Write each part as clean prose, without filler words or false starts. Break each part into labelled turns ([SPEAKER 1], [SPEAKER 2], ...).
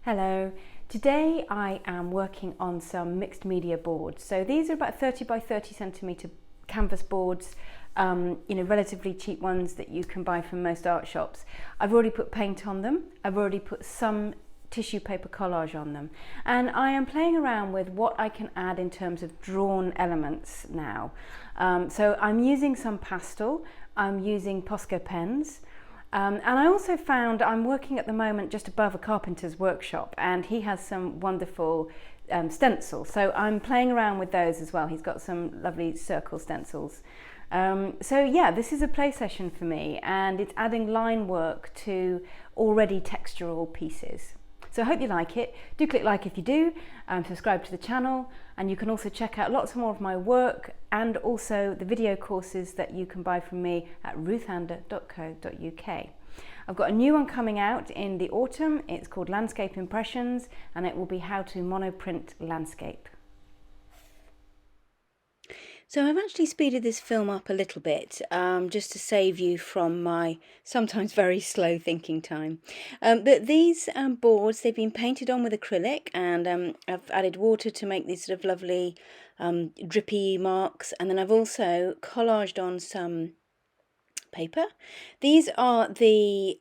[SPEAKER 1] Hello, today I am working on some mixed media boards. So these are about 30 by 30 centimetre canvas boards, relatively cheap ones that you can buy from most art shops. I've already put paint on them, I've already put some tissue paper collage on them, and I am playing around with what I can add in terms of drawn elements now. So I'm using some pastel, I'm using Posca pens. And I also found I'm working at the moment just above a carpenter's workshop, and he has some wonderful stencils. So I'm playing around with those as well. He's got some lovely circle stencils. So yeah, this is a play session for me, and it's adding line work to already textural pieces. So I hope you like it. Do click like if you do, subscribe to the channel, and you can also check out lots more of my work and also the video courses that you can buy from me at ruthander.co.uk. I've got a new one coming out in the autumn. It's called Landscape Impressions, and it will be how to monoprint landscape. So I've actually speeded this film up a little bit, just to save you from my sometimes very slow thinking time. But these boards, they've been painted on with acrylic, and I've added water to make these sort of lovely drippy marks, and then I've also collaged on some paper. These are the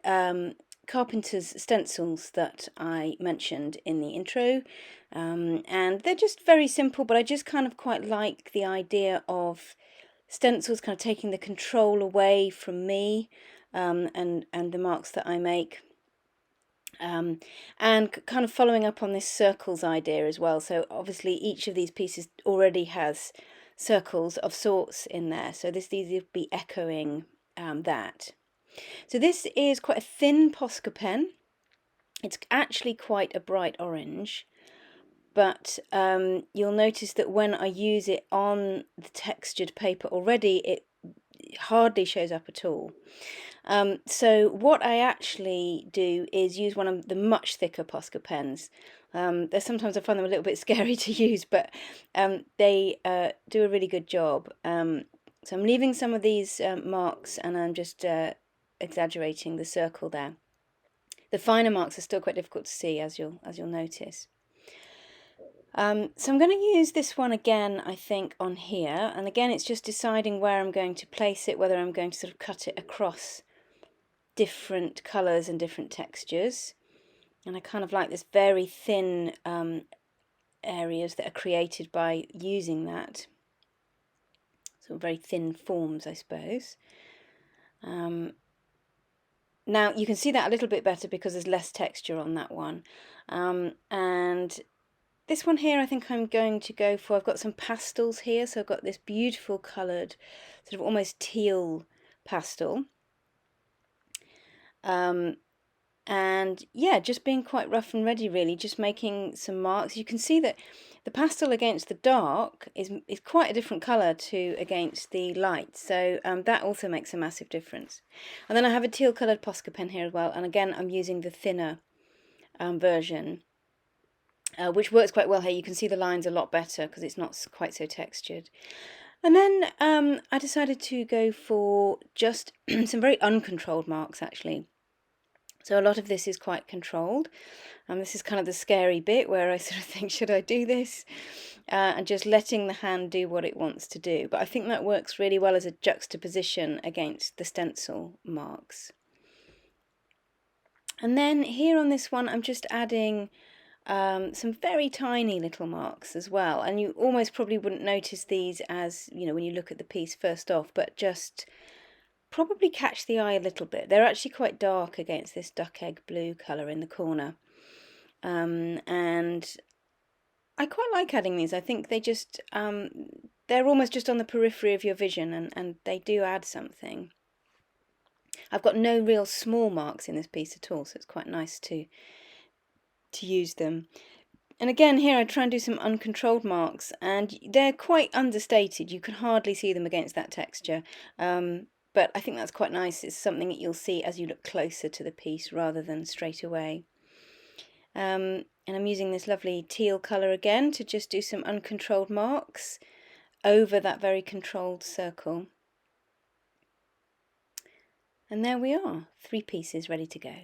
[SPEAKER 1] carpenter's stencils that I mentioned in the intro, and they're just very simple, but I just kind of quite like the idea of stencils kind of taking the control away from me, and the marks that I make, and kind of following up on this circles idea as well. So obviously each of these pieces already has circles of sorts in there, so these would be echoing that. So this is quite a thin Posca pen. It's actually quite a bright orange, but you'll notice that when I use it on the textured paper already, it hardly shows up at all. So what I actually do is use one of the much thicker Posca pens. Sometimes I find them a little bit scary to use, but they do a really good job. So I'm leaving some of these marks, and I'm just exaggerating the circle there. The finer marks are still quite difficult to see, as you'll notice. So I'm going to use this one again, I think, on here, and again it's just deciding where I'm going to place it, whether I'm going to sort of cut it across different colours and different textures. And I kind of like this very thin areas that are created by using that. So very thin forms, I suppose. Now you can see that a little bit better because there's less texture on that one. And this one here, I think I'm going to go for, I've got some pastels here, so I've got this beautiful coloured, sort of almost teal pastel. And yeah, just being quite rough and ready really, just making some marks. You can see that the pastel against the dark is quite a different colour to against the light, so that also makes a massive difference. And then I have a teal coloured Posca pen here as well, and again I'm using the thinner version, which works quite well here. You can see the lines a lot better because it's not quite so textured. And then I decided to go for just some very uncontrolled marks actually. So a lot of this is quite controlled, and this is kind of the scary bit where I sort of think, should I do this? And just letting the hand do what it wants to do. But I think that works really well as a juxtaposition against the stencil marks. And then here on this one, I'm just adding some very tiny little marks as well, and you almost probably wouldn't notice these as, when you look at the piece first off, but just probably catch the eye a little bit. They're actually quite dark against this duck egg blue colour in the corner, and I quite like adding these. I think they just they're almost just on the periphery of your vision, and they do add something. I've got no real small marks in this piece at all, so it's quite nice to use them. And again here I try and do some uncontrolled marks, and they're quite understated. You can hardly see them against that texture, but I think that's quite nice. It's something that you'll see as you look closer to the piece rather than straight away. And I'm using this lovely teal colour again to just do some uncontrolled marks over that very controlled circle. And there we are, 3 pieces ready to go.